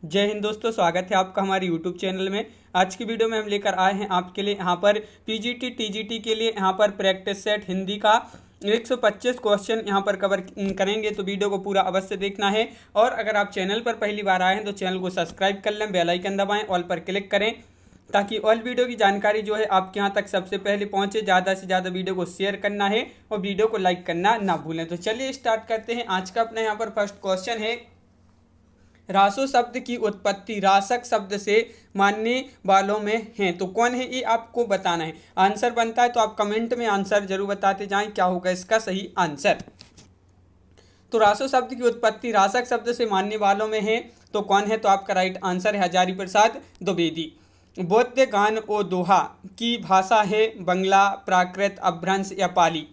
जय हिंद दोस्तों, स्वागत है आपका हमारे यूट्यूब चैनल में। आज की वीडियो में हम लेकर आए हैं आपके लिए यहाँ पर पीजीटी टीजीटी के लिए यहाँ पर प्रैक्टिस सेट हिंदी का 125 क्वेश्चन यहाँ पर कवर करेंगे, तो वीडियो को पूरा अवश्य देखना है। और अगर आप चैनल पर पहली बार आए हैं तो चैनल को सब्सक्राइब कर लें, बेल आइकन दबाएं, ऑल पर क्लिक करें ताकि ऑल वीडियो की जानकारी जो है आपके यहाँ तक सबसे पहले पहुँचे। ज़्यादा से ज़्यादा वीडियो को शेयर करना है और वीडियो को लाइक करना ना भूलें। तो चलिए स्टार्ट करते हैं। आज का अपना यहाँ पर फर्स्ट क्वेश्चन है, रासो शब्द की उत्पत्ति रासक शब्द से मानने वालों में है तो कौन है, ये आपको बताना है। आंसर बनता है तो आप कमेंट में आंसर जरूर बताते जाएं क्या होगा इसका सही आंसर। तो रासो शब्द की उत्पत्ति रासक शब्द से मानने वालों में है तो कौन है, तो आपका राइट आंसर है हजारी प्रसाद द्विवेदी। बौद्ध गान ओ दोहा की भाषा है बंगला, प्राकृत, अपभ्रंश या पाली।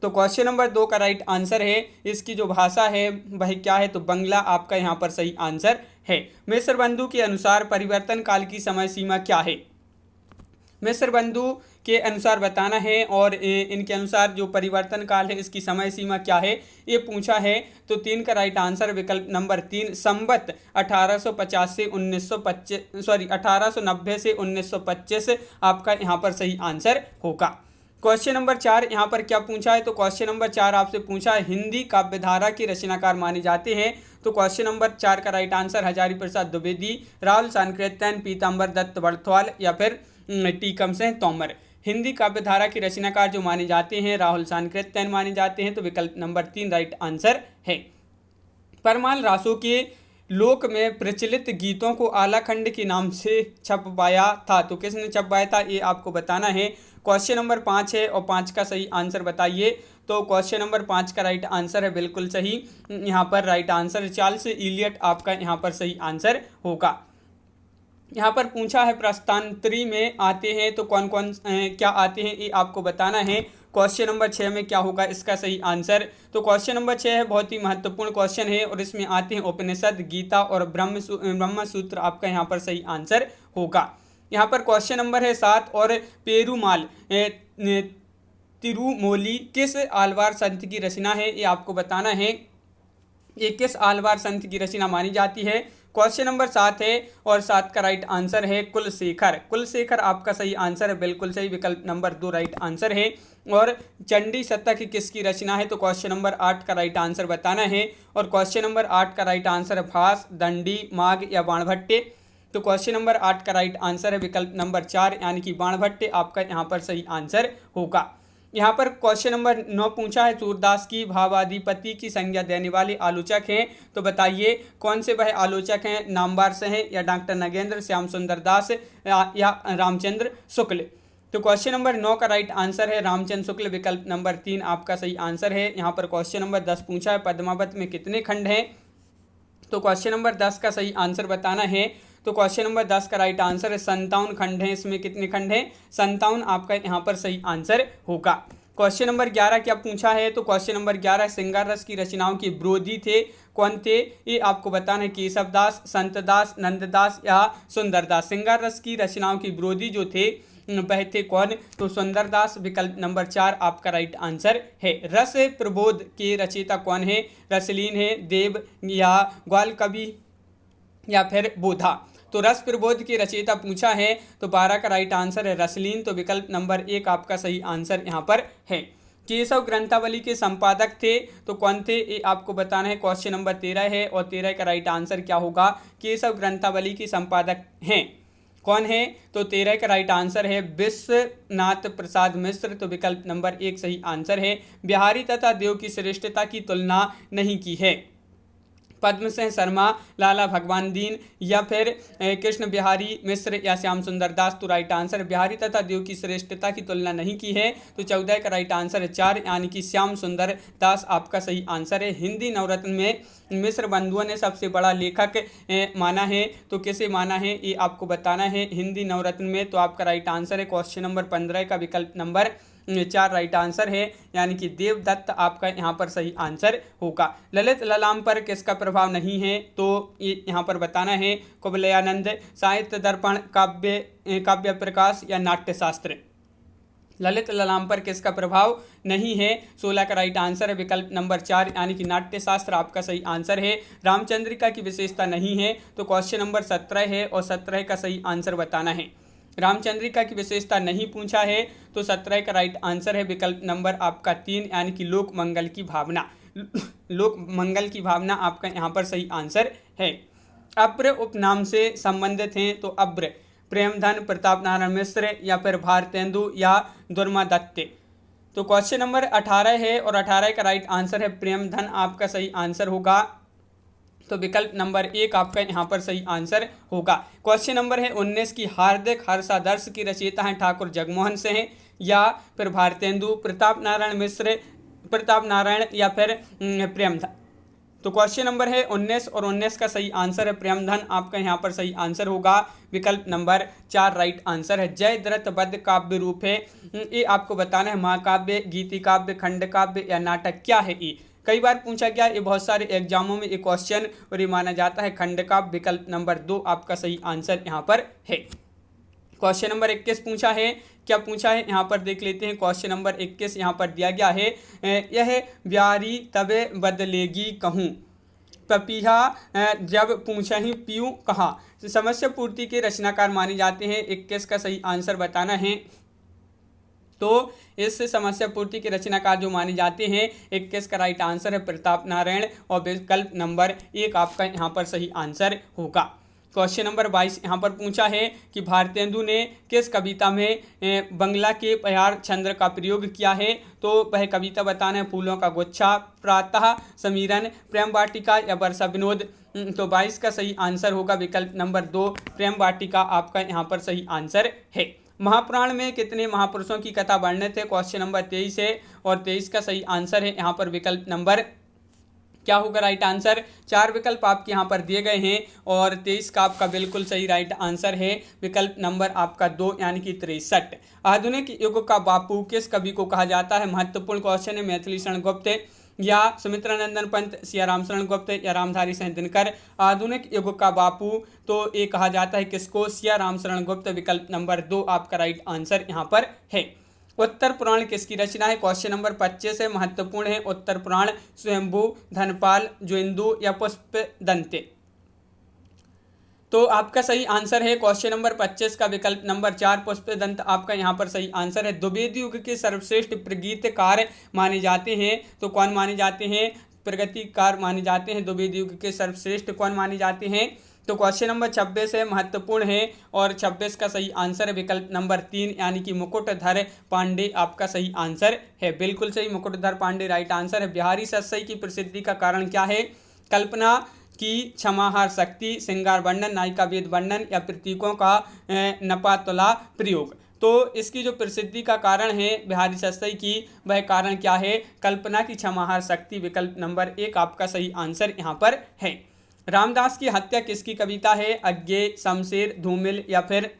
तो क्वेश्चन नंबर 2 का राइट आंसर है, इसकी जो भाषा है वह क्या है, तो बंगला आपका यहाँ पर सही आंसर है। मिश्र बंधु के अनुसार परिवर्तन काल की समय सीमा क्या है। मिश्र बंधु के अनुसार बताना है और इनके अनुसार जो परिवर्तन काल है इसकी समय सीमा क्या है ये पूछा है। तो 3 का राइट आंसर विकल्प नंबर 3 संवत 1850 से 1890 से 1925 आपका यहाँ पर सही आंसर होगा। क्वेश्चन नंबर 4 यहाँ पर क्या पूछा है, तो क्वेश्चन नंबर 4 आपसे पूछा है हिंदी काव्यधारा के रचनाकार माने जाते हैं। तो क्वेश्चन नंबर 4 का राइट आंसर हजारी प्रसाद द्विवेदी, राहुल सांकृत्यन, पीताम्बर दत्त बड़थवाल या फिर टीकम सिंह तोमर। हिंदी काव्यधारा के रचनाकार जो माने जाते हैं राहुल सांकृत्यन माने जाते हैं, तो विकल्प नंबर 3 राइट आंसर है। परमाल रासो के लोक में प्रचलित गीतों को आलाखंड के नाम से छपवाया था तो किसने छपवाया था ये आपको बताना है। क्वेश्चन नंबर 5 है और 5 का सही आंसर बताइए। तो क्वेश्चन नंबर 5 का राइट आंसर है बिल्कुल सही, यहाँ पर राइट आंसर चार्ल्स इलियट आपका यहाँ पर सही आंसर होगा। यहाँ पर पूछा है प्रश्नांतरी में आते हैं तो कौन कौन क्या आते हैं ये आपको बताना है। क्वेश्चन नंबर 6 में क्या होगा इसका सही आंसर। तो क्वेश्चन नंबर 6 है बहुत ही महत्वपूर्ण क्वेश्चन है और इसमें आते हैं उपनिषद, गीता और ब्रह्म सूत्र आपका यहाँ पर सही आंसर होगा। यहाँ पर क्वेश्चन नंबर है 7 और पेरूमाल तिरुमोली किस आलवार संत की रचना है ये आपको बताना है। ये किस आलवार संत की रचना मानी जाती है। क्वेश्चन नंबर 7 है और 7 का राइट आंसर है कुलशेखर। कुलशेखर आपका सही आंसर है बिल्कुल सही, विकल्प नंबर 2 राइट आंसर है। और चंडी शतक किसकी रचना है, तो क्वेश्चन नंबर 8 का राइट आंसर बताना है। और क्वेश्चन नंबर 8 का राइट आंसर है भास, दंडी, माघ या बाणभट्टे। तो क्वेश्चन नंबर 8 का राइट आंसर है विकल्प नंबर 4 यानी कि बाणभट्टे आपका यहाँ पर सही आंसर होगा। यहाँ पर क्वेश्चन नंबर 9 पूछा है सूरदास की भावाधिपति की संज्ञा देने वाले आलोचक हैं तो बताइए कौन से वह आलोचक हैं, नामवार से हैं या डॉक्टर नगेंद्र, श्याम सुंदर दास या रामचंद्र शुक्ल। तो क्वेश्चन नंबर 9 का राइट आंसर है रामचंद्र शुक्ल, विकल्प नंबर 3 आपका सही आंसर है। यहाँ पर क्वेश्चन नंबर 10 पूछा है पद्मावत में कितने खंड हैं, तो क्वेश्चन नंबर 10 का सही आंसर बताना है। तो क्वेश्चन नंबर 10 का राइट आंसर है 57 खंड हैं। इसमें कितने खंड हैं, 57 आपका यहाँ पर सही आंसर होगा। क्वेश्चन नंबर 11 क्या पूछा है, तो क्वेश्चन नंबर 11 श्रृंगार रस की रचनाओं के विरोधी थे कौन थे ये आपको बताना है। केशवदास, संतदास, नंददास या सुंदरदास। श्रृंगार रस की रचनाओं के विरोधी जो थे वह थे कौन, तो सुंदरदास, विकल्प नंबर 4 आपका राइट आंसर है। रस प्रबोध के रचयिता कौन है, रसलीन है, देव या ग्वाल कवि या फिर बोधा। तो रस प्रबोध के रचयिता पूछा है तो 12 का राइट आंसर है रसलीन, तो विकल्प नंबर 1 आपका सही आंसर यहाँ पर है। केशव ग्रंथावली के संपादक थे तो कौन थे ये आपको बताना है। क्वेश्चन नंबर 13 है और 13 का राइट आंसर क्या होगा, केशव ग्रंथावली के संपादक हैं कौन है, तो 13 का राइट आंसर है विश्वनाथ प्रसाद मिश्र, तो विकल्प नंबर 1 सही आंसर है। बिहारी तथा देव की श्रेष्ठता की तुलना नहीं की है। पद्म सिंह शर्मा, लाला भगवान दीन या फिर कृष्ण बिहारी मिश्र या श्याम सुंदर दास। तो राइट आंसर बिहारी तथा देव की श्रेष्ठता की तुलना नहीं की है, तो 14 का राइट आंसर है 4 यानी कि श्याम सुंदर दास आपका सही आंसर है। हिंदी नवरत्न में मिश्र बंधुओं ने सबसे बड़ा लेखक माना है तो किसे माना है ये आपको बताना है हिंदी नवरत्न में। तो आपका राइट आंसर है क्वेश्चन नंबर 15 का विकल्प नंबर 4 राइट आंसर है यानी कि देवदत्त आपका यहाँ पर सही आंसर होगा। ललित ललाम पर किसका प्रभाव नहीं है, तो ये यहाँ पर बताना है कुवलयानंद, साहित्य दर्पण, काव्य प्रकाश या नाट्यशास्त्र। ललित ललाम पर किसका प्रभाव नहीं है? 16 का राइट आंसर है विकल्प नंबर 4 यानी कि नाट्यशास्त्र आपका सही आंसर है। रामचंद्रिका की विशेषता नहीं है तो क्वेश्चन नंबर 17 है और 17 का सही आंसर बताना है। रामचंद्रिका की विशेषता नहीं पूछा है तो 17 का राइट आंसर है विकल्प नंबर आपका 3 यानी कि लोक मंगल की भावना। लोक मंगल की भावना आपका यहाँ पर सही आंसर है। अब्र उपनाम से संबंधित हैं तो अब्र प्रेमधन, प्रताप नारायण मिश्र या फिर भारतेंदु या दुर्मादत्य। तो क्वेश्चन नंबर 18 है और 18 का राइट आंसर है प्रेमधन आपका सही आंसर होगा। तो विकल्प नंबर 1 आपका यहाँ पर सही आंसर होगा। क्वेश्चन नंबर है 19 की हार्दिक हर्षादर्श की रचयिता हैं ठाकुर जगमोहन सिंह या फिर भारतेंदु, प्रताप नारायण मिश्र, प्रताप नारायण या फिर प्रेमधन। तो क्वेश्चन नंबर है 19 और 19 का सही आंसर है प्रेमधन आपका यहाँ पर सही आंसर होगा। विकल्प नंबर 4 राइट आंसर है। जयद्रथ पद्य काव्य रूप है, ये आपको बताना है महाकाव्य, गीति काव्य, खंड काव्य या नाटक क्या है ये? कई बार पूछा गया, ये बहुत सारे एग्जामों में ये क्वेश्चन और ये माना जाता है खंड काव्य। विकल्प नंबर 2 आपका सही आंसर यहाँ पर है। क्वेश्चन नंबर 21 पूछा है, क्या पूछा है यहाँ पर देख लेते हैं। क्वेश्चन नंबर 21 यहाँ पर दिया गया है, यह ब्यारी तबे बदलेगी कहूँ, पपीहा जब पूछा ही पीयूँ कहा। समस्या पूर्ति के रचनाकार माने जाते हैं। 21 का सही आंसर बताना है। तो इस समस्या पूर्ति के रचनाकार जो माने जाते हैं 21 का राइट आंसर है प्रताप नारायण और विकल्प नंबर 1 आपका यहाँ पर सही आंसर होगा। क्वेश्चन नंबर 22 यहाँ पर पूछा है कि भारतेंदु ने किस कविता में बंगला के प्यार छंद का प्रयोग किया है? तो वह कविता बताना है फूलों का गुच्छा, प्रातः समीरन, प्रेम वाटिका या वर्षा विनोद। तो 22 का सही आंसर होगा विकल्प नंबर 2 प्रेम वाटिका आपका यहाँ पर सही आंसर है। महापुराण में कितने महापुरुषों की कथा वर्णित है? क्वेश्चन नंबर 23 है और 23 का सही आंसर है यहाँ पर विकल्प नंबर क्या होगा राइट आंसर? 4 विकल्प आपके यहाँ पर दिए गए हैं और 23 का आपका बिल्कुल सही राइट आंसर है विकल्प नंबर आपका 2 यानी कि 63। आधुनिक युग का बापू किस कवि को कहा जाता है? महत्वपूर्ण क्वेश्चन है। मैथिली शरण गुप्त या सुमित्रानंदन पंत, सिया राम शरण गुप्त या रामधारी सिंह दिनकर। आधुनिक युग का बापू तो ये कहा जाता है किसको? सिया राम शरण गुप्त। विकल्प नंबर 2 आपका राइट आंसर यहाँ पर है। उत्तर पुराण किसकी रचना है? क्वेश्चन नंबर 25 है, महत्वपूर्ण है। उत्तर पुराण स्वयंभू, धनपाल, ज्वेंदु या पुष्पदंते। तो आपका सही आंसर है क्वेश्चन नंबर 25 का विकल्प नंबर 4 पुष्पदंत आपका यहाँ पर सही आंसर है। द्विवेदी युग के सर्वश्रेष्ठ प्रगीतकार माने जाते हैं तो कौन माने जाते हैं? प्रगतिकार माने जाते हैं। द्विवेदी युग के सर्वश्रेष्ठ कौन माने जाते हैं? तो क्वेश्चन नंबर 26 है, महत्वपूर्ण है और 26 का सही आंसर है विकल्प नंबर 3 यानी कि मुकुटधर पांडे आपका सही आंसर है। बिल्कुल सही, मुकुटधर पांडे राइट आंसर है। बिहारी सतसई की प्रसिद्धि का कारण क्या है? कल्पना की क्षमाहार शक्ति, श्रृंगार वर्णन, नायिका वेद वर्णन या प्रतीकों का नपातुला प्रयोग। तो इसकी जो प्रसिद्धि का कारण है बिहारी सतसई की, वह कारण क्या है? कल्पना की क्षमाहार शक्ति। विकल्प नंबर 1 आपका सही आंसर यहाँ पर है। रामदास की हत्या किसकी कविता है? अज्ञे, शमशेर, धूमिल या फिर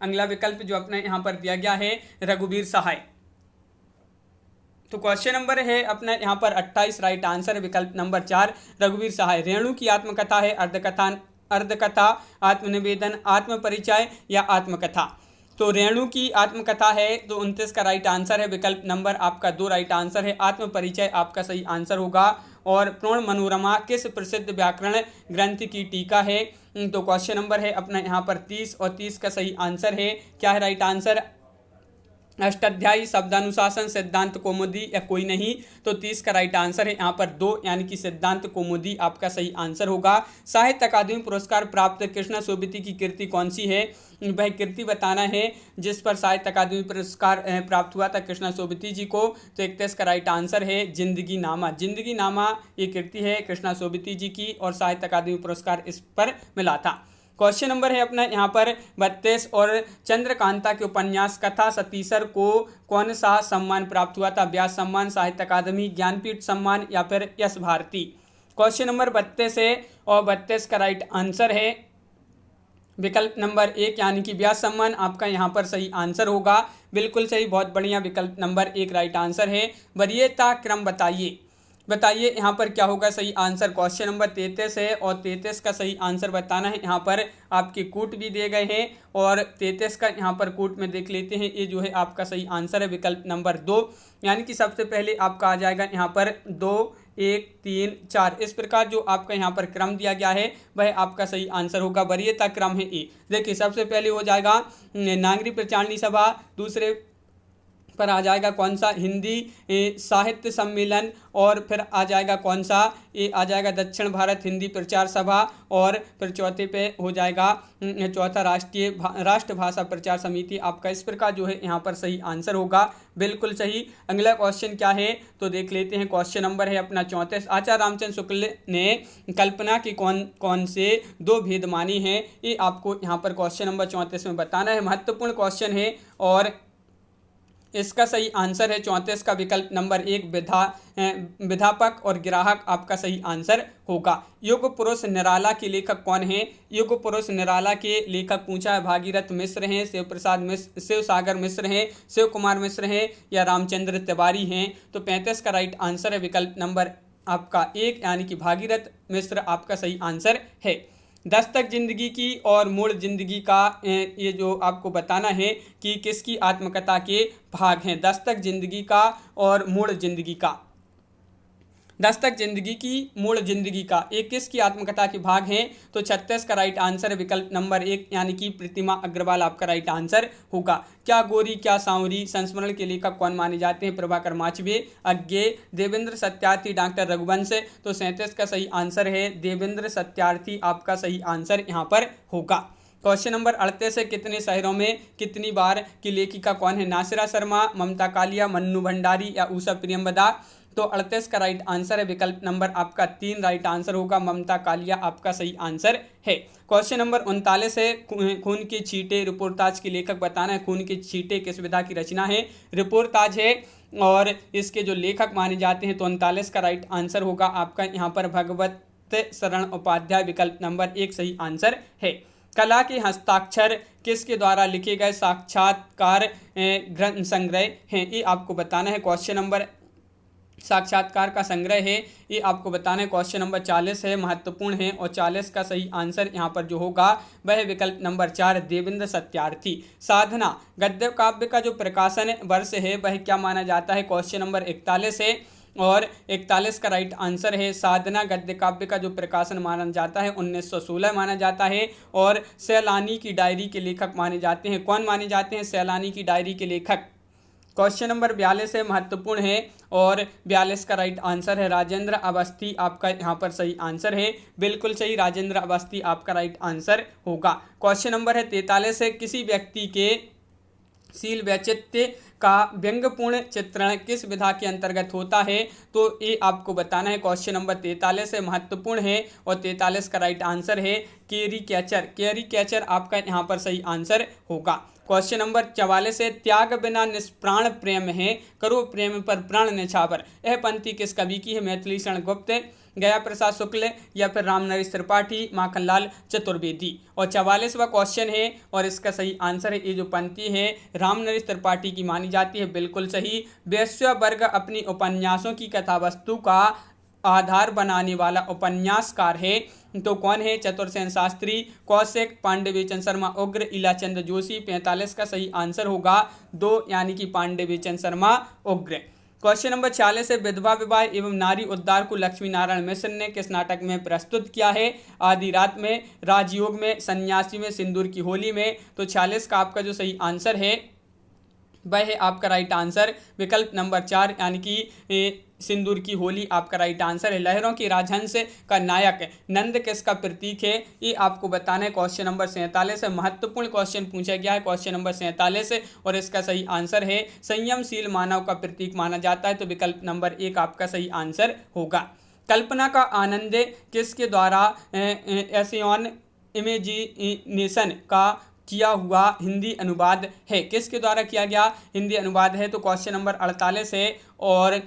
अगला विकल्प जो अपने यहाँ पर दिया गया है रघुवीर सहाय। तो क्वेश्चन नंबर है अपना यहाँ पर 28 राइट आंसर विकल्प नंबर 4 रघुवीर सहाय। रेणु की आत्मकथा है अर्धकथा, आत्मनिवेदन, आत्मपरिचय या आत्मकथा। तो रेणु की आत्मकथा है तो 29 का राइट आंसर है विकल्प नंबर आपका 2 राइट आंसर है। आत्मपरिचय आपका सही आंसर होगा। और पूर्ण मनोरमा किस प्रसिद्ध व्याकरण ग्रंथ की टीका है? तो क्वेश्चन नंबर है अपना यहाँ पर 30 और 30 का सही आंसर है क्या है राइट आंसर? अष्टाध्यायी, शब्दानुशासन, सिद्धांत कौमुदी या कोई नहीं। तो 30 का राइट आंसर है यहाँ पर 2 यानी कि सिद्धांत कौमुदी आपका सही आंसर होगा। साहित्य अकादमी पुरस्कार प्राप्त कृष्णा सोबती की कृति कौन सी है? वह कृति बताना है जिस पर साहित्य अकादमी पुरस्कार प्राप्त हुआ था कृष्णा सोबती जी को। तो 31 का राइट आंसर है जिंदगी नामा। जिंदगी नामा ये कृति है कृष्णा सोबती जी की और साहित्य अकादमी पुरस्कार इस पर मिला था। क्वेश्चन नंबर है अपना यहाँ पर 32 और चंद्रकांता के उपन्यास कथा सतीसर को कौन सा सम्मान प्राप्त हुआ था? व्यास सम्मान, साहित्य अकादमी, ज्ञानपीठ सम्मान या फिर यश भारती। क्वेश्चन नंबर 32 है और 32 का राइट आंसर है विकल्प नंबर 1 यानी कि व्यास सम्मान आपका यहाँ पर सही आंसर होगा। बिल्कुल सही, बहुत बढ़िया, विकल्प नंबर 1 राइट आंसर है। वरीयता क्रम बताइए। बताइए यहाँ पर क्या होगा सही आंसर। क्वेश्चन नंबर 33 है और 33 का सही आंसर बताना है। यहाँ पर आपके कूट भी दिए गए हैं और 33 का यहाँ पर कूट में देख लेते हैं। ये जो है आपका सही आंसर है विकल्प नंबर 2, यानी कि सबसे पहले आपका आ जाएगा यहाँ पर 2 1 3 4। इस प्रकार जो आपका यहाँ पर क्रम दिया गया है वह आपका सही आंसर होगा। वरीयता क्रम है ए। देखिए सबसे पहले हो जाएगा नागरिक प्रचारणी सभा, दूसरे पर आ जाएगा कौन सा हिंदी साहित्य सम्मेलन, और फिर आ जाएगा कौन सा, ये आ जाएगा दक्षिण भारत हिंदी प्रचार सभा, और फिर चौथे पे हो जाएगा चौथा राष्ट्रभाषा प्रचार समिति। आपका इस प्रकार जो है यहाँ पर सही आंसर होगा। बिल्कुल सही। अगला क्वेश्चन क्या है तो देख लेते हैं। क्वेश्चन नंबर है अपना 34। आचार्य रामचंद्र शुक्ल ने कल्पना की कौन कौन से 2 भेद मानी हैं, ये आपको यहाँ पर क्वेश्चन नंबर 34 में बताना है। महत्वपूर्ण क्वेश्चन है और इसका सही आंसर है 34 का विकल्प नंबर 1 विधापक और ग्राहक आपका सही आंसर होगा। युग पुरुष निराला के लेखक कौन है? युग पुरुष निराला के लेखक पूछा है भागीरथ मिश्र हैं, शिव प्रसाद मिश्र, शिव सागर मिश्र हैं, शिव कुमार मिश्र हैं या रामचंद्र तिवारी हैं। तो 35 का राइट आंसर है विकल्प नंबर आपका 1 यानी कि भागीरथ मिश्र आपका सही आंसर है। दस्तक जिंदगी की और मूल जिंदगी का ये जो आपको बताना है कि किसकी आत्मकथा के भाग हैं। दस्तक जिंदगी का और मूल जिंदगी का, दस्तक जिंदगी की मूल जिंदगी का एक किसकी आत्मकथा के भाग हैं? तो 36 का राइट आंसर है विकल्प नंबर 1 यानी कि प्रतिमा अग्रवाल आपका राइट आंसर होगा। क्या गोरी क्या सांवरी संस्मरण के लेखक कौन माने जाते हैं? प्रभाकर माचवे, अज्ञे, देवेंद्र सत्यार्थी, डॉक्टर रघुवंश। तो 37 का सही आंसर है देवेंद्र सत्यार्थी आपका सही आंसर यहाँ पर होगा। क्वेश्चन नंबर 38 है कितने शहरों में कितनी बार की लेखिका कौन है? नासिरा शर्मा, ममता कालिया, मन्नू भंडारी या उषा प्रियंवदा। तो 38 का राइट आंसर है विकल्प नंबर आपका 3 राइट आंसर होगा। ममता कालिया आपका सही आंसर है। क्वेश्चन नंबर 39 है खून के छींटे रिपोर्टाज के लेखक बताना है। खून के छींटे किस विधा की रचना है? रिपोर्टाज है और इसके जो लेखक माने जाते हैं तो 39 का राइट आंसर होगा आपका यहाँ पर भगवत शरण उपाध्याय विकल्प नंबर 1 सही आंसर है। कला के हस्ताक्षर किसके द्वारा लिखे गए साक्षात्कार ग्रंथ संग्रह हैं? ये आपको बताना है। क्वेश्चन नंबर साक्षात्कार का संग्रह है ये आपको बताना है। क्वेश्चन नंबर 40 है, महत्वपूर्ण है और 40 का सही आंसर यहाँ पर जो होगा वह विकल्प नंबर 4 देवेंद्र सत्यार्थी। साधना गद्य काव्य का जो प्रकाशन वर्ष है वह क्या माना जाता है? क्वेश्चन नंबर 41 है और 41 का राइट आंसर है साधना गद्य काव्य का जो प्रकाशन माना जाता है 1916 माना जाता है। और सैलानी की डायरी के लेखक माने जाते हैं। कौन माने जाते हैं सैलानी की डायरी के लेखक? क्वेश्चन नंबर 42 है, महत्वपूर्ण है और 42 का राइट आंसर है राजेंद्र अवस्थी आपका यहाँ पर सही आंसर है। बिल्कुल सही, राजेंद्र अवस्थी आपका राइट आंसर होगा। क्वेश्चन नंबर है 43 है, किसी व्यक्ति के शील वैचित्र्य का व्यंग्यपूर्ण चित्रण किस विधा के अंतर्गत होता है? तो ये आपको बताना है। क्वेश्चन नंबर 43 है, महत्वपूर्ण है और 43 का राइट आंसर है कैरीकैचर। कैरीकैचर आपका यहाँ पर सही आंसर होगा। क्वेश्चन नंबर 44 है, त्याग बिना निष्प्राण प्रेम है, करो प्रेम पर प्राण न्यौछावर। यह पंक्ति किस कवि की है? मैथिली शरण गुप्त, गया प्रसाद शुक्ल या फिर रामनरेश त्रिपाठी, माखनलाल चतुर्वेदी। और 44वां क्वेश्चन है और इसका सही आंसर है ये जो पंक्ति है रामनरेश त्रिपाठी की मानी जाती है। बिल्कुल सही। वैश्य वर्ग अपनी उपन्यासों की कथावस्तु का आधार बनाने वाला उपन्यासकार है तो कौन है? चतुरसेन शास्त्री, कौशिक, पांडेबेचन शर्मा, उग्र, इलाचंद जोशी। 45 का सही आंसर होगा 2 यानी कि पांडेबेचन शर्मा उग्र। क्वेश्चन नंबर 46 है, विधवा विवाह एवं नारी उद्धार को लक्ष्मी नारायण मिश्र ने किस नाटक में प्रस्तुत किया है? आधी रात में, राजयोग में, सन्यासी में, सिंदूर की होली में। तो 46 का आपका जो सही आंसर है वह है आपका राइट आंसर विकल्प नंबर 4 यानी कि सिंदूर की होली आपका राइट आंसर है। लहरों के राजहंस का नायक नंद किसका प्रतीक है? ये आपको बताना है। क्वेश्चन नंबर 47 है, महत्वपूर्ण क्वेश्चन पूछा गया है क्वेश्चन नंबर 47 और इसका सही आंसर है संयमशील मानव का प्रतीक माना जाता है तो विकल्प नंबर 1 आपका सही आंसर होगा। कल्पना का आनंद किसके द्वारा एसियन इमेजिनेशन का किया हुआ हिंदी अनुवाद है? किसके द्वारा किया गया हिंदी अनुवाद है? तो क्वेश्चन नंबर 48 है और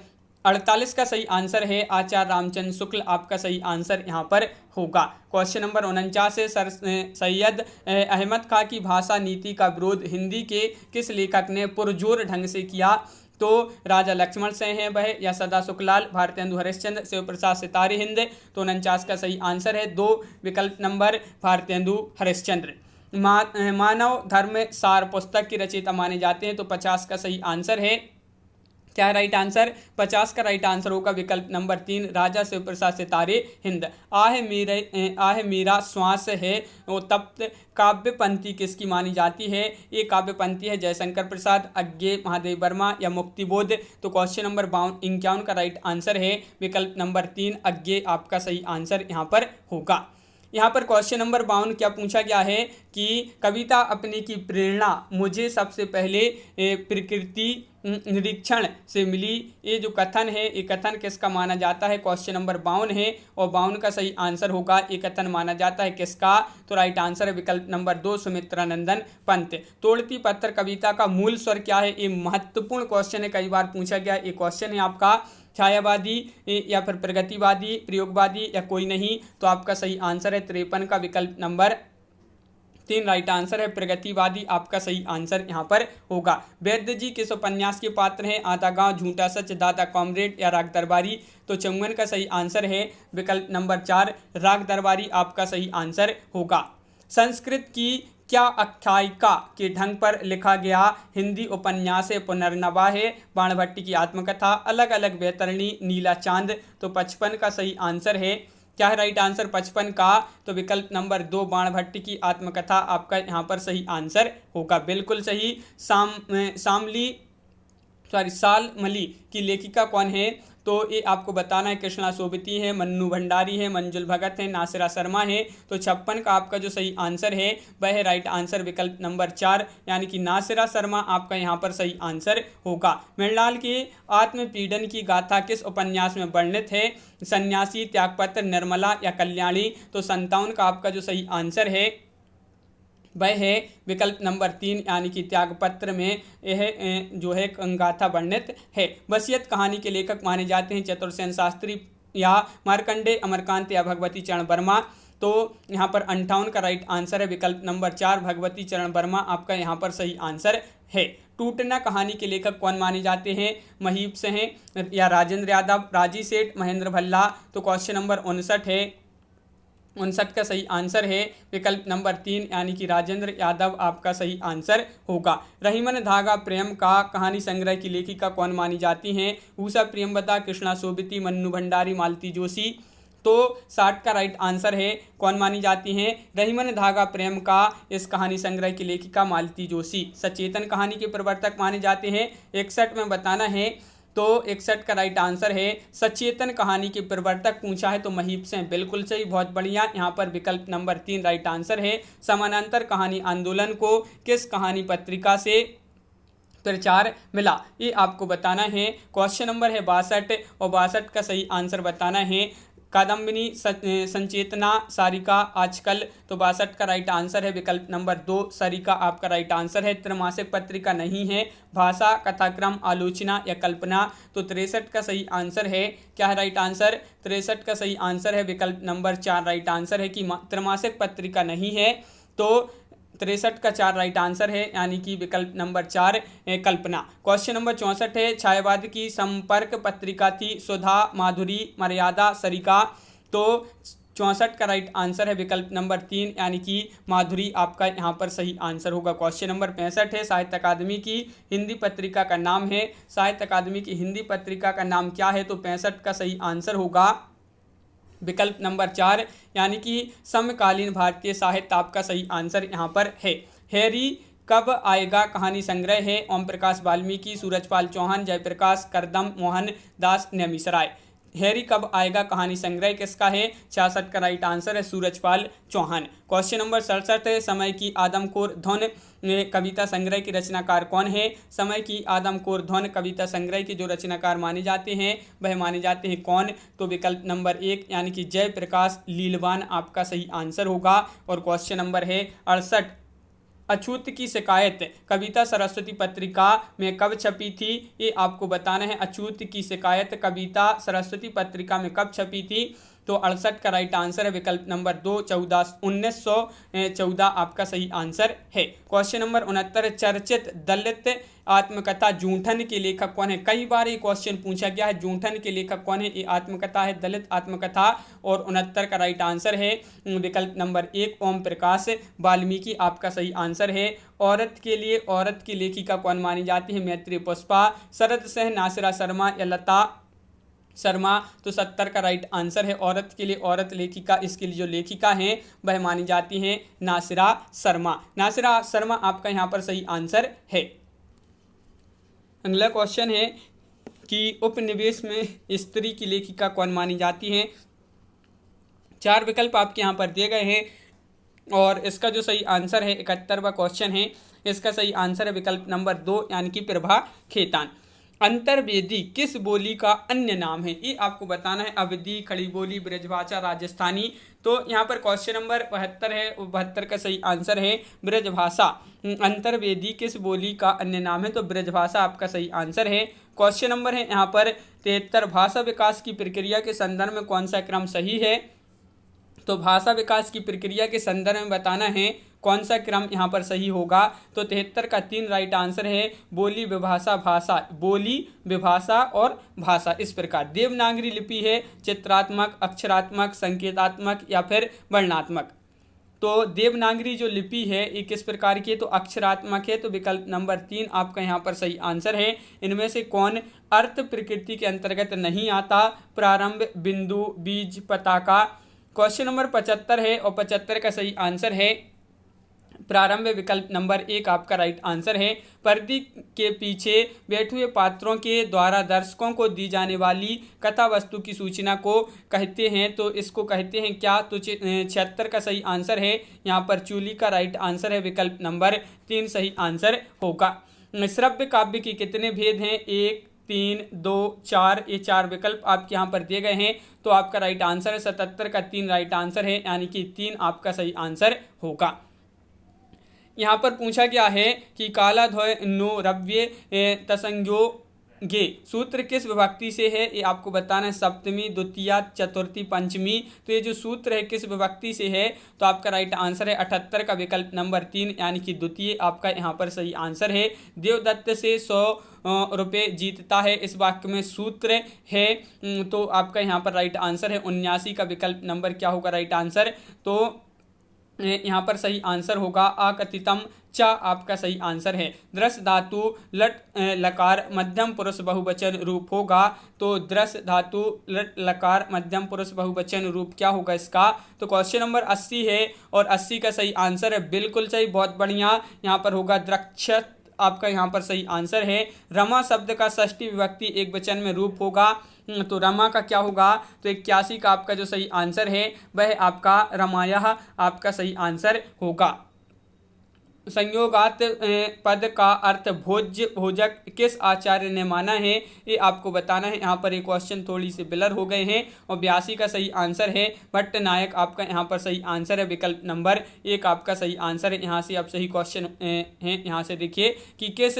48 का सही आंसर है आचार्य रामचंद्र शुक्ल आपका सही आंसर यहाँ पर होगा। क्वेश्चन नंबर 49 है, सर सैयद अहमद खां की भाषा नीति का विरोध हिंदी के किस लेखक ने पुरजोर ढंग से किया? तो राजा लक्ष्मण सेन है वह, या सदा सुखलाल, भारतेंदु हरिश्चंद्र, शिव प्रसाद सितारे हिंद। तो 49 का सही आंसर है 2 विकल्प नंबर भारतेंदु हरिश्चंद्र। मानव धर्म सार पुस्तक की रचयिता माने जाते हैं, तो 50 का सही आंसर है, क्या राइट आंसर, 50 का राइट आंसर होगा विकल्प नंबर 3 राजा शिव प्रसाद सितारे हिंद। आह मेरा श्वास है वो तप्त काव्य पंक्ति किसकी मानी जाती है? ये काव्य पंक्ति है जयशंकर प्रसाद, अज्ञे, महादेव वर्मा या मुक्तिबोध। तो क्वेश्चन नंबर 51 का राइट आंसर है विकल्प नंबर 3 अज्ञे आपका सही आंसर यहाँ पर होगा। यहाँ पर क्वेश्चन नंबर 52 क्या पूछा गया है कि कविता अपने की प्रेरणा मुझे सबसे पहले प्रकृति निरीक्षण से मिली। ये जो कथन है ये कथन किसका माना जाता है? क्वेश्चन नंबर 52 है और 52 का सही आंसर होगा ये कथन माना जाता है किसका? तो राइट आंसर है विकल्प नंबर 2 सुमित्रानंदन पंत। तोड़ती पत्थर कविता का मूल स्वर क्या है? ये महत्वपूर्ण क्वेश्चन है, कई बार पूछा गया। ये क्वेश्चन है आपका छायावादी या फिर प्रगतिवादी, प्रयोगवादी या कोई नहीं। तो आपका सही आंसर है 53 का विकल्प नंबर 3 राइट आंसर है प्रगतिवादी आपका सही आंसर यहाँ पर होगा। वैद्य जी किस उपन्यास के पात्र हैं? आधा गांव, झूठा सच, दादा कॉमरेड या राग दरबारी। तो 54 का सही आंसर है विकल्प नंबर 4 राग दरबारी आपका सही आंसर होगा। संस्कृत की क्या आख्यायिका के ढंग पर लिखा गया हिंदी उपन्यास है? पुनर्नवा है, बाणभट्टी की आत्मकथा, अलग अलग बैतरणी, नीला चांद। तो 55 का सही आंसर है, क्या है राइट आंसर 55 का? तो विकल्प नंबर 2 बाणभट्टी की आत्मकथा आपका यहाँ पर सही आंसर होगा, बिल्कुल सही। सालमली की लेखिका कौन है? तो ये आपको बताना है कृष्णा सोबती है, मन्नू भंडारी है, मंजुल भगत है, नासिरा शर्मा है। तो 56 का आपका जो सही आंसर है वह है राइट आंसर विकल्प नंबर 4 यानी कि नासिरा शर्मा आपका यहाँ पर सही आंसर होगा। मृणाल के आत्मपीड़न की गाथा किस उपन्यास में वर्णित है? सन्यासी, त्यागपत्र, निर्मला या कल्याणी। तो 57 का आपका जो सही आंसर है वह है विकल्प नंबर 3 यानी कि त्यागपत्र में यह जो है गाथा वर्णित है। वसीयत कहानी के लेखक माने जाते हैं चतुर्सेन शास्त्री या मार्कंडे, अमरकांत या भगवती चरण वर्मा। तो यहाँ पर 58 का राइट आंसर है विकल्प नंबर 4 भगवती चरण वर्मा आपका यहाँ पर सही आंसर है। टूटना कहानी के लेखक कौन माने जाते हैं? महीप से हैं या राजेंद्र यादव, राजी सेठ, महेंद्र भल्ला। तो क्वेश्चन नंबर 59 है, 59 का सही आंसर है विकल्प नंबर 3 यानी कि राजेंद्र यादव आपका सही आंसर होगा। रहीमन धागा प्रेम का कहानी संग्रह की लेखिका कौन मानी जाती हैं? उषा प्रियंवदा, कृष्णा सोबती, मन्नू भंडारी, मालती जोशी। तो 60 का राइट आंसर है कौन मानी जाती हैं? रहीमन धागा प्रेम का इस कहानी संग्रह की लेखिका मालती जोशी। सचेतन कहानी के प्रवर्तक माने जाते हैं 61 में बताना है। तो 61 का राइट आंसर है सचेतन कहानी के प्रवर्तक पूछा है तो महीप से, बिल्कुल सही, बहुत बढ़िया। यहाँ पर विकल्प नंबर 3 राइट आंसर है। समानांतर कहानी आंदोलन को किस कहानी पत्रिका से प्रचार मिला? ये आपको बताना है। क्वेश्चन नंबर है 62 और 62 का सही आंसर बताना है कादम्बिनी, संचेतना, सारिका, आजकल। तो 62 का राइट आंसर है विकल्प नंबर 2 सारिका आपका राइट आंसर है। त्रैमासिक पत्रिका नहीं है। भाषा, कथाक्रम, आलोचना या कल्पना। तो 63 का सही आंसर है, क्या है राइट आंसर? 63 का सही आंसर है विकल्प नंबर 4 राइट आंसर है कि त्रैमासिक पत्रिका नहीं है। तो 63 का 4 राइट आंसर है यानी कि विकल्प नंबर 4 कल्पना। क्वेश्चन नंबर 64 है छायावाद की संपर्क पत्रिका थी सुधा, माधुरी, मर्यादा, सरिका। तो 64 का राइट आंसर है विकल्प नंबर 3 यानी कि माधुरी आपका यहाँ पर सही आंसर होगा। क्वेश्चन नंबर 65 है साहित्य अकादमी की हिंदी पत्रिका का नाम है। साहित्य अकादमी की हिंदी पत्रिका का नाम क्या है? तो 65 का सही आंसर होगा विकल्प नंबर 4 यानी कि समकालीन भारतीय साहित्य आपका सही आंसर यहाँ पर है। हैरी कब आएगा कहानी संग्रह है ओम प्रकाश वाल्मीकि, सूरजपाल चौहान, जयप्रकाश, करदम मोहन दास, नैमिषराय। हैरी कब आएगा कहानी संग्रह किसका है? 66 का राइट आंसर है सूरजपाल चौहान। क्वेश्चन नंबर 67 है समय की आदमखोर धुन कविता संग्रह की रचनाकार कौन है? समय की आदमखोर धुन कविता संग्रह के जो रचनाकार माने जाते हैं वह माने जाते हैं कौन? तो विकल्प नंबर 1 यानी कि जयप्रकाश लीलवान आपका सही आंसर होगा। और क्वेश्चन नंबर है 68 अछूत की शिकायत कविता सरस्वती पत्रिका में कब छपी थी? ये आपको बताना है। अछूत की शिकायत कविता सरस्वती पत्रिका में कब छपी थी? तो 68 का राइट आंसर है विकल्प नंबर 2 1914 आपका सही आंसर है। क्वेश्चन नंबर 69, चर्चित दलित आत्मकथा जूठन के लेखक कौन है? कई बार ये क्वेश्चन पूछा गया है, जूठन के लेखक कौन है? ये आत्मकथा है दलित आत्मकथा, और 69 का राइट आंसर है विकल्प नंबर 1 ओम प्रकाश वाल्मीकि आपका सही आंसर है। औरत के लिए औरत की लेखिका कौन मानी जाती है? मैत्री पुष्पा, शरद सिंह, नासिरा शर्मा या लता शर्मा? तो 70 का राइट आंसर है औरत के लिए औरत लेखिका, इसके लिए जो लेखिका हैं वह मानी जाती हैं नासिरा शर्मा। नासिरा शर्मा आपका यहाँ पर सही आंसर है। अगला क्वेश्चन है कि उपनिवेश में स्त्री की लेखिका कौन मानी जाती है? 4 विकल्प आपके यहाँ पर दिए गए हैं और इसका जो सही आंसर है 71वां क्वेश्चन है, इसका सही आंसर है विकल्प नंबर 2 यानी कि प्रभा खेतान। अंतर्वेदी किस बोली का अन्य नाम है? ये आपको बताना है। अवधी, खड़ी बोली, ब्रजभाषा, राजस्थानी। तो यहाँ पर क्वेश्चन नंबर 72 है, 72 का सही आंसर है ब्रजभाषा। अंतर्वेदी किस बोली का अन्य नाम है? तो ब्रजभाषा आपका सही आंसर है। क्वेश्चन नंबर है यहाँ पर 73, भाषा विकास की प्रक्रिया के संदर्भ में कौन सा क्रम सही है? तो भाषा विकास की प्रक्रिया के संदर्भ में बताना है कौन सा क्रम यहाँ पर सही होगा। तो 73 का 3 राइट आंसर है बोली, विभाषा, भाषा। बोली, विभाषा और भाषा इस प्रकार। देवनागरी लिपि है चित्रात्मक, अक्षरात्मक, संकेतात्मक या फिर वर्णात्मक? तो देवनागरी जो लिपि है ये किस प्रकार की है? तो अक्षरात्मक है। तो विकल्प नंबर 3 आपका यहाँ पर सही आंसर है। इनमें से कौन अर्थ प्रकृति के अंतर्गत नहीं आता? प्रारंभ, बिंदु, बीज, पताका। क्वेश्चन नंबर 75 है और 75 का सही आंसर है प्रारंभ, विकल्प नंबर 1 आपका राइट आंसर है। पर्दे के पीछे बैठे हुए पात्रों के द्वारा दर्शकों को दी जाने वाली कथा वस्तु की सूचना को कहते हैं, तो इसको कहते हैं क्या? तो 76 का सही आंसर है यहाँ पर चूली का राइट आंसर है, विकल्प नंबर 3 सही आंसर होगा। श्रव्य काव्य के कितने भेद हैं? 1, 3, 2, 4, ये 4 विकल्प आपके यहाँ पर दिए गए हैं। तो आपका राइट आंसर है 77 का 3 राइट आंसर है, यानी कि 3 आपका सही आंसर होगा। यहाँ पर पूछा गया है कि काला ध्वय नो रव्य तसंज्ञो गे सूत्र किस विभक्ति से है? ये आपको बताना है। सप्तमी, द्वितीया, चतुर्थी, पंचमी। तो ये जो सूत्र है किस विभक्ति से है? तो आपका राइट आंसर है 78 का विकल्प नंबर 3 यानी कि द्वितीय आपका यहाँ पर सही आंसर है। देवदत्त से 100 रुपये जीतता है, इस वाक्य में सूत्र है। तो आपका यहाँ पर राइट आंसर है 79 का विकल्प नंबर क्या होगा राइट आंसर? तो यहाँ पर सही आंसर होगा अकथितम च आपका सही आंसर है। दृश्य धातु लट लकार मध्यम पुरुष बहुवचन रूप होगा। तो दृश्य धातु लट लकार मध्यम पुरुष बहुवचन रूप क्या होगा इसका? तो क्वेश्चन नंबर 80 है और 80 का सही आंसर है बिल्कुल सही, बहुत बढ़िया। यहाँ पर होगा द्रक्षत आपका यहाँ पर सही आंसर है। रमा शब्द का षष्ठी विभक्ति एक वचन में रूप होगा। तो रमा का क्या होगा? तो 81 का आपका जो सही आंसर है वह आपका रमायः आपका सही आंसर होगा। संयोगात पद का अर्थ भोज्य, भोजक किस आचार्य ने माना है? ये आपको बताना है। यहाँ पर एक क्वेश्चन थोड़ी सी ब्लर हो गए हैं और 82 का सही आंसर है भट्टनायक आपका यहाँ पर सही आंसर है, विकल्प नंबर 1 आपका सही आंसर है। यहाँ से आप सही क्वेश्चन हैं, यहाँ से देखिए कि किस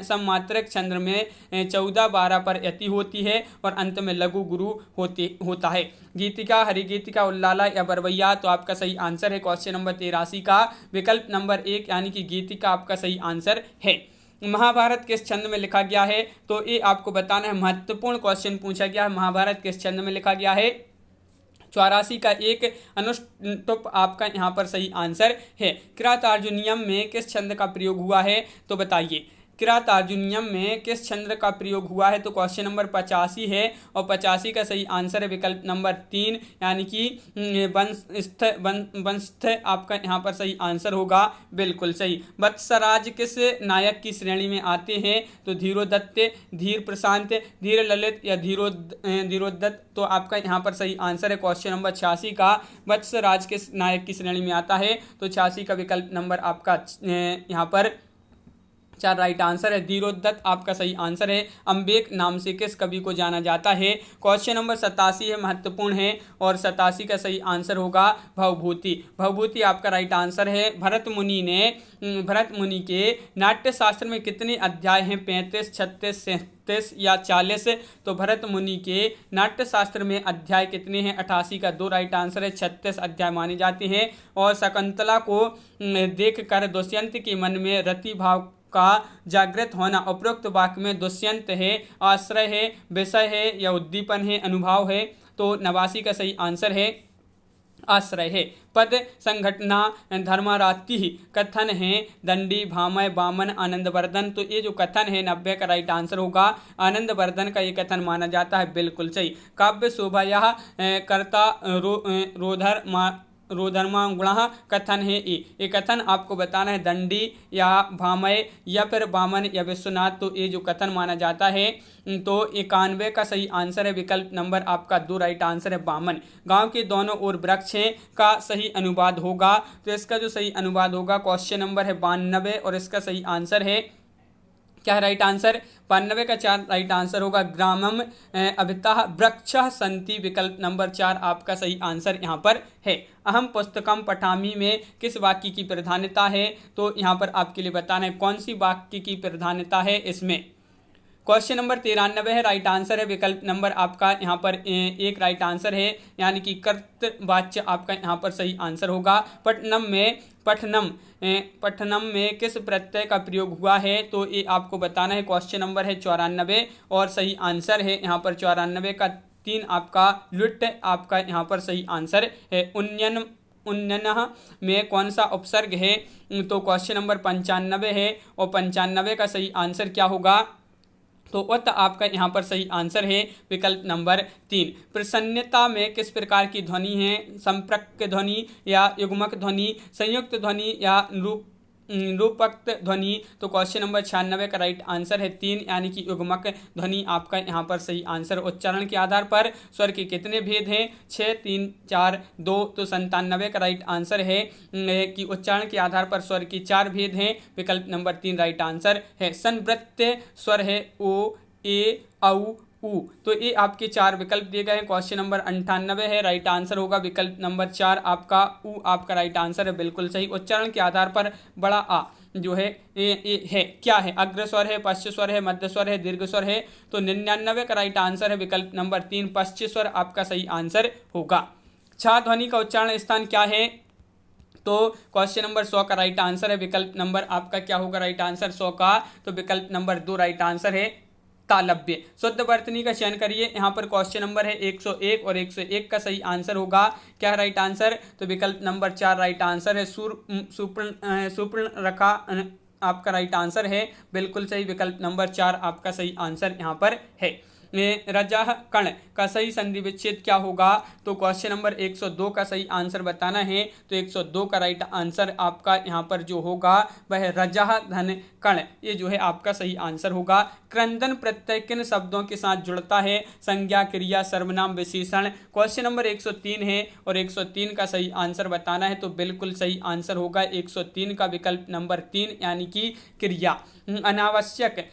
सममात्रक छंद में 14-12 पर यति होती है और अंत में लघु गुरु होता है? गीतिका, हरिगीतिका, उल्लाला या बरवैया? तो आपका सही आंसर है क्वेश्चन नंबर 83 का विकल्प नंबर 1 यानी कि गीतिका आपका सही आंसर है। महाभारत किस छंद में लिखा गया है? तो ये आपको बताना है, महत्वपूर्ण क्वेश्चन पूछा गया है। महाभारत किस छंद में लिखा गया है? 84 का एक अनुष्टुप आपका यहाँ पर सही आंसर है। किरातार्जुनीयम में किस छंद का प्रयोग हुआ है? तो बताइए किरातार्जुनीयम में किस छंद का प्रयोग हुआ है? तो क्वेश्चन नंबर 85 है और 85 का सही आंसर है विकल्प नंबर 3 यानी कि वंशस्थ आपका यहाँ पर सही आंसर होगा, बिल्कुल सही। वत्सराज किस नायक की श्रेणी में आते हैं? तो धीरोदत्त, धीर प्रशांत, धीर ललित या धीरोदत्त? तो आपका यहाँ पर सही आंसर है क्वेश्चन नंबर 86 का वत्सराज किस नायक की श्रेणी में आता है? तो 86 का विकल्प नंबर आपका यहाँ पर चार राइट आंसर है। धीरोदत्त आपका सही आंसर है। अम्बेक नाम से किस कवि को जाना जाता है? क्वेश्चन नंबर 87 है, महत्वपूर्ण है, और 87 का सही आंसर होगा भवभूति। भवभूति आपका राइट आंसर है। भरत मुनि के नाट्य शास्त्र में कितने अध्याय हैं? 35, 36, 37 या 40? तो भरत मुनि के नाट्य शास्त्र में अध्याय कितने हैं? 88 का 2 राइट आंसर है। 36 अध्याय माने जाते हैं। और शकुंतला को देखकर दुष्यंत के मन में रति भाव का जागृत होना उपरोक्त वाक्य में दुष्यंत है, आश्रय है, विषय है या उद्दीपन है, अनुभाव है? तो 89 का सही आंसर है आश्रय है। पद संघटना धर्माराति कथन है दंडी भामय वामन आनंदवर्धन। तो ये जो कथन है 90 का राइट आंसर होगा। आनंदवर्धन का ये कथन माना जाता है, बिल्कुल सही। काव्य शोभा यह कर्ता रोधर्मा गुण कथन है। ये कथन आपको बताना है दंडी या भामय या फिर वामन या विश्वनाथ। तो ये जो कथन माना जाता है तो 91 का सही आंसर है विकल्प नंबर आपका 2 राइट आंसर है वामन। गांव के दोनों ओर वृक्ष हैं का सही अनुवाद होगा। तो इसका जो सही अनुवाद होगा क्वेश्चन नंबर है 92 और इसका सही आंसर है क्या है राइट आंसर? 92 का 4 राइट आंसर होगा ग्रामम अभितः वृक्षः सन्ति। विकल्प नंबर 4 आपका सही आंसर यहाँ पर है। अहम पुस्तकम पठामी में किस वाक्य की प्रधानता है? तो यहाँ पर आपके लिए बताना है कौन सी वाक्य की प्रधानता है इसमें। क्वेश्चन नंबर 93 है, राइट आंसर है विकल्प नंबर आपका यहाँ पर 1 राइट आंसर है, यानी कि कर्तवाच्य आपका यहाँ पर सही आंसर होगा। पठनम में किस प्रत्यय का प्रयोग हुआ है? तो ये आपको बताना है। क्वेश्चन नंबर है 94 और सही आंसर है यहाँ पर 94 का 3 आपका लुट आपका यहाँ पर सही आंसर है। उन्नयन में कौन सा उपसर्ग है? तो क्वेश्चन नंबर 95 है और 95 का सही आंसर क्या होगा? तो उत आपका यहाँ पर सही आंसर है विकल्प नंबर 3। प्रसन्नता में किस प्रकार की ध्वनि है? संप्रक ध्वनि या युग्मक ध्वनि, संयुक्त ध्वनि या रूपक ध्वनि? तो क्वेश्चन नंबर 96 का राइट आंसर है 3, यानी कि युग्मक ध्वनि आपका यहाँ पर सही आंसर। उच्चारण के आधार पर स्वर के कितने भेद हैं? 6, 3, 4, 2। तो 97 का राइट आंसर है कि उच्चारण के आधार पर स्वर के 4 भेद हैं। विकल्प नंबर 3 राइट आंसर है। संवृत्त स्वर है ओ, ए, औ, उ। तो ये आपके 4 विकल्प दिए गए हैं। क्वेश्चन नंबर 98 है, राइट आंसर होगा विकल्प नंबर 4 आपका उ आपका राइट आंसर है, बिल्कुल सही। उच्चारण के आधार पर बड़ा आ जो है ये है क्या है? अग्र स्वर है, पश्च स्वर है, मध्य स्वर है, दीर्घ स्वर है। तो 99 का राइट आंसर है विकल्प नंबर 3 पश्च स्वर आपका सही आंसर होगा। छा ध्वनि का उच्चारण स्थान क्या है? तो क्वेश्चन नंबर 100 का राइट आंसर है विकल्प नंबर आपका क्या होगा राइट आंसर 100 का? तो विकल्प नंबर 2 राइट आंसर है तालव्य। शुद्ध वर्तनी का चयन करिए। यहाँ पर क्वेश्चन नंबर है 101 और 101 का सही आंसर होगा क्या राइट आंसर? तो विकल्प नंबर 4 राइट आंसर है। सुपर्ण रखा आपका राइट आंसर है, बिल्कुल सही। विकल्प नंबर 4 आपका सही आंसर यहाँ पर है। रजह कण का सही संधि विच्छेद क्या होगा? तो क्वेश्चन नंबर 102 का सही आंसर बताना है। तो 102 का राइट आंसर आपका यहाँ पर जो होगा वह रजह धन कण, ये जो है आपका सही आंसर होगा। क्रंदन प्रत्यय किन शब्दों के साथ जुड़ता है? संज्ञा, क्रिया, सर्वनाम, विशेषण। क्वेश्चन नंबर 103 है और 103 का सही आंसर बताना है। तो बिल्कुल सही आंसर होगा 103 का विकल्प नंबर 3, यानी कि क्रिया। अनावश्यक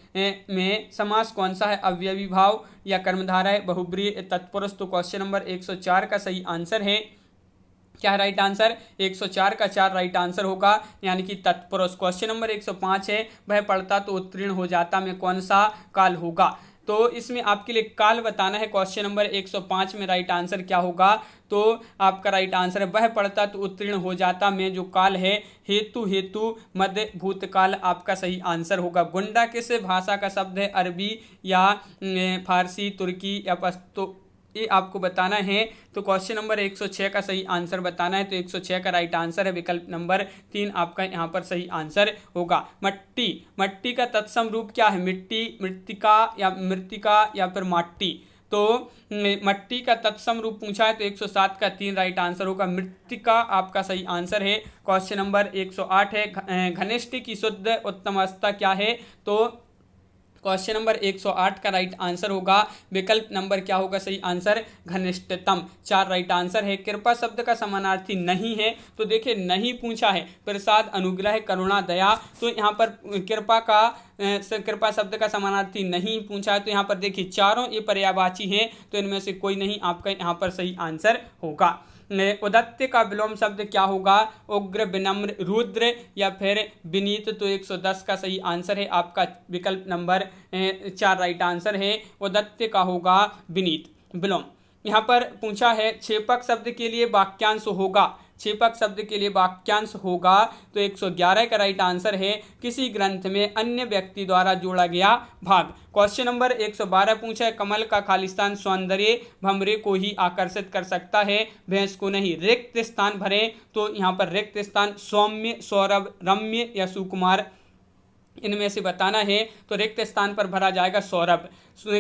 में समास कौन सा है? अवयवी भाव या कर्मधारय है, बहुब्रीहि, तत्पुरुष। तो क्वेश्चन नंबर 104 का सही आंसर है क्या है राइट आंसर? 104 का 4 राइट आंसर होगा, यानी कि तत्पुरुष। क्वेश्चन नंबर 105 है, वह पढ़ता तो उत्तीर्ण हो जाता में कौन सा काल होगा? तो इसमें आपके लिए काल बताना है। क्वेश्चन नंबर 105 में राइट आंसर क्या होगा? तो आपका राइट आंसर है वह पढ़ता तो उत्तीर्ण हो जाता में जो काल है हेतु मध्य भूतकाल आपका सही आंसर होगा। गुंडा किस भाषा का शब्द है? अरबी या फारसी, तुर्की या पश्तो, ये आपको बताना है। तो क्वेश्चन नंबर 106 का सही आंसर बताना है। तो 106 का राइट आंसर है विकल्प नंबर 3 आपका यहाँ पर सही आंसर होगा। मट्टी का तत्सम रूप क्या है? मिट्टी, मृतिका या फिर माटी। तो मट्टी का तत्सम रूप पूछा है तो 107 का 3 राइट आंसर होगा। मृतिका आपका सही आंसर है। क्वेश्चन नंबर 108 है, घनिष्ठ की शुद्ध उत्तम अवस्था क्या है? तो क्वेश्चन नंबर 108 का राइट आंसर होगा विकल्प नंबर क्या होगा सही आंसर, घनिष्ठतम। 4 राइट आंसर है। कृपा शब्द का समानार्थी नहीं है, तो देखिए नहीं पूछा है। प्रसाद, अनुग्रह, करुणा, दया, तो यहाँ पर कृपा शब्द का समानार्थी नहीं पूछा है, तो यहाँ पर देखिए चारों ये पर्यायवाची हैं, तो इनमें से कोई नहीं आपका यहाँ पर सही आंसर होगा। उदत्त का विलोम शब्द क्या होगा, उग्र, विनम्र, रुद्र या फिर विनीत, तो 110 का सही आंसर है आपका विकल्प नंबर 4 राइट आंसर है। उदत्त का होगा विनीत विलोम। यहाँ पर पूछा है छेपक शब्द के लिए वाक्यांश होगा, छेपक शब्द के लिए वाक्यांश होगा, तो 111 का राइट आंसर है किसी ग्रंथ में अन्य व्यक्ति द्वारा जोड़ा गया भाग। क्वेश्चन नंबर 112 पूछा है कमल का खालिस्तान सौंदर्य भंवरे को ही आकर्षित कर सकता है, भैंस को नहीं। रिक्त स्थान भरें, तो यहाँ पर रिक्त स्थान सौम्य, सौरभ, रम्य या सुकुमार, इनमें से बताना है, तो रिक्त स्थान पर भरा जाएगा सौरभ।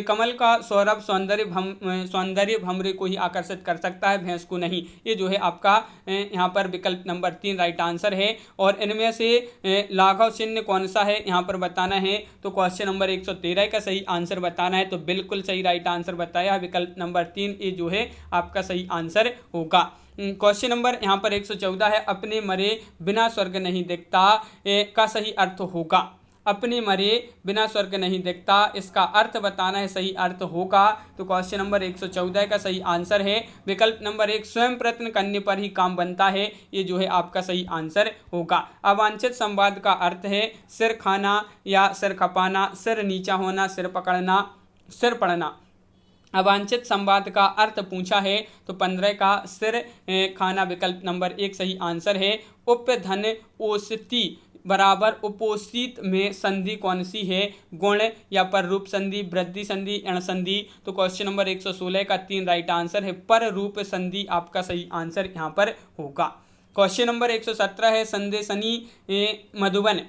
कमल का सौरभ सौंदर्य भंवरे को ही आकर्षित कर सकता है, भैंस को नहीं। ये जो है आपका यहाँ पर विकल्प नंबर 3 राइट आंसर है। और इनमें से लाघव चिन्ह कौन सा है यहाँ पर बताना है, तो क्वेश्चन नंबर 113 का सही आंसर बताना है, तो बिल्कुल सही राइट आंसर बताया विकल्प नंबर 3, ये जो है आपका सही आंसर होगा। क्वेश्चन नंबर यहाँ पर 114 है अपने मरे बिना स्वर्ग नहीं दिखता का सही अर्थ होगा। अपने मरे बिना स्वर्ग नहीं दिखता, इसका अर्थ बताना है, सही अर्थ होगा, तो क्वेश्चन नंबर 114 का सही आंसर है विकल्प नंबर 1, स्वयं प्रयत्न करने पर ही काम बनता है, ये जो है आपका सही आंसर होगा। अवांछित संवाद का अर्थ है सिर खाना या सिर खपाना, सिर नीचा होना, सिर पकड़ना, सिर पड़ना। अवांछित संवाद का अर्थ पूछा है, तो 15 का सिर खाना विकल्प नंबर 1 सही आंसर है। उपधन ओस्ति बराबर उपोषित में संधि कौन सी है, गुण या पर रूप संधि, वृद्धि संधि, अण संधि, तो क्वेश्चन नंबर 116 का 3 राइट आंसर है पर रूप संधि आपका सही आंसर यहाँ पर होगा। क्वेश्चन नंबर 117 है संदेशनी मधुबन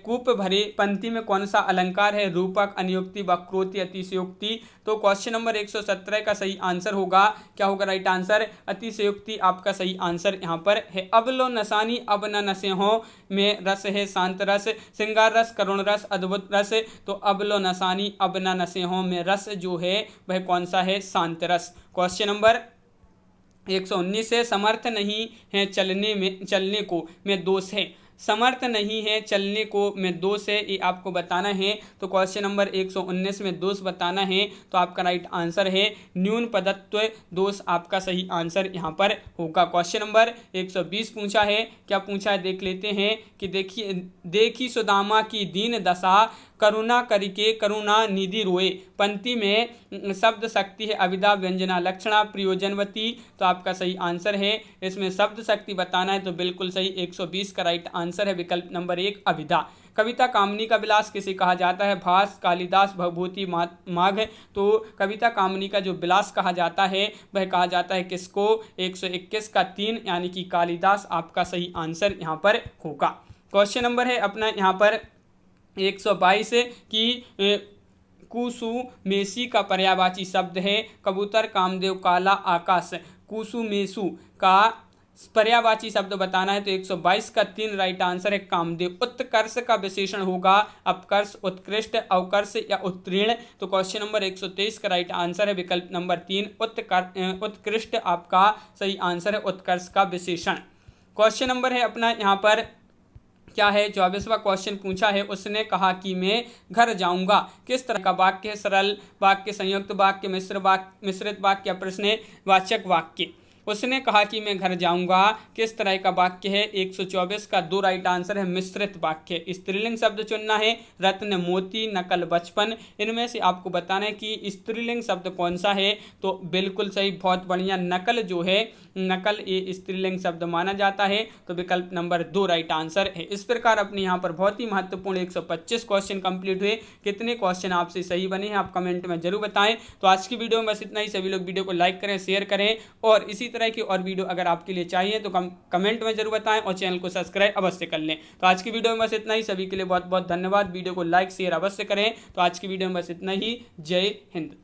कूप भरे पंक्ति में कौन सा अलंकार है, रूपक, अनुयोक्ति, वक्रोक्ति, अतिशयोक्ति, तो क्वेश्चन नंबर 117 का सही आंसर होगा, क्या होगा राइट आंसर, अतिशयोक्ति आपका सही आंसर यहाँ पर है। अब लो नसानी अब न नसे हो में रस है शांत रस, श्रृंगार रस, करुण रस, अद्भुत रस, तो अब लो नसानी अब न नसे हो में रस जो है वह कौन सा है, शांत रस। क्वेश्चन नंबर 119 से समर्थ नहीं है चलने को में दोष है, समर्थ नहीं है चलने को में दोष है, ये आपको बताना है, तो क्वेश्चन नंबर 119 में दोष बताना है, तो आपका राइट आंसर है न्यून पदत्व दोष आपका सही आंसर यहाँ पर होगा। क्वेश्चन नंबर 120 पूछा है, क्या पूछा है देख लेते हैं कि देखी सुदामा की दीन दशा करुणा करिके करुणा निधि रोए, पंक्ति में शब्द शक्ति है अविदा व्यंजना लक्षणा प्रयोजनवती, तो आपका सही आंसर है इसमें शब्द शक्ति बताना है, तो बिल्कुल सही 120 का राइट आंसर है विकल्प नंबर 1 अविदा। कविता कामनी का विलास किसे कहा जाता है, भास, कालिदास, भवभूति, माघ, तो कविता कामनी का जो विलास कहा जाता है वह कहा जाता है किसको, 121 का 3 यानी कि कालिदास आपका सही आंसर यहाँ पर होगा। क्वेश्चन नंबर है अपना यहाँ पर 122 की कुसुमेसी का पर्यायवाची शब्द है कबूतर, कामदेव, काला, आकाश, कुसुमेसु का पर्यायवाची शब्द बताना है, तो 122 का 3 राइट आंसर है कामदेव। उत्कर्ष का विशेषण होगा अपकर्ष, उत्कृष्ट, अवकर्ष या उत्तीर्ण, तो क्वेश्चन नंबर 123 का राइट आंसर है विकल्प नंबर 3 उत्कृष्ट आपका सही आंसर है उत्कर्ष का विशेषण। क्वेश्चन नंबर है अपना यहाँ पर क्या है, 24वां क्वेश्चन पूछा है, उसने कहा कि मैं घर जाऊंगा, किस तरह का वाक्य है, सरल वाक्य, संयुक्त वाक्य, मिश्रित वाक्य या प्रश्नवाचक वाक्य। उसने कहा कि मैं घर जाऊंगा किस तरह का वाक्य है, 124 का 2 राइट आंसर है मिश्रित वाक्य। स्त्रीलिंग शब्द चुनना है, रत्न, मोती, नकल, बचपन, इनमें से आपको बताना है कि स्त्रीलिंग शब्द कौन सा है, तो बिल्कुल सही, बहुत बढ़िया, नकल जो है, नकल ये स्त्रीलिंग शब्द माना जाता है, तो विकल्प नंबर 2 राइट आंसर है। इस प्रकार अपने यहाँ पर बहुत ही महत्वपूर्ण 125 क्वेश्चन कंप्लीट हुए। कितने क्वेश्चन आपसे सही बने हैं आप कमेंट में जरूर बताएं। तो आज की वीडियो में बस इतना ही। सभी लोग वीडियो को लाइक करें, शेयर करें, और इसी तरह की और वीडियो अगर आपके लिए चाहिए तो कमेंट में जरूर बताएं और चैनल को सब्सक्राइब अवश्य कर लें। तो आज की वीडियो में बस इतना ही। सभी के लिए बहुत बहुत धन्यवाद। वीडियो को लाइक शेयर अवश्य करें। तो आज की वीडियो में बस इतना ही। जय हिंद।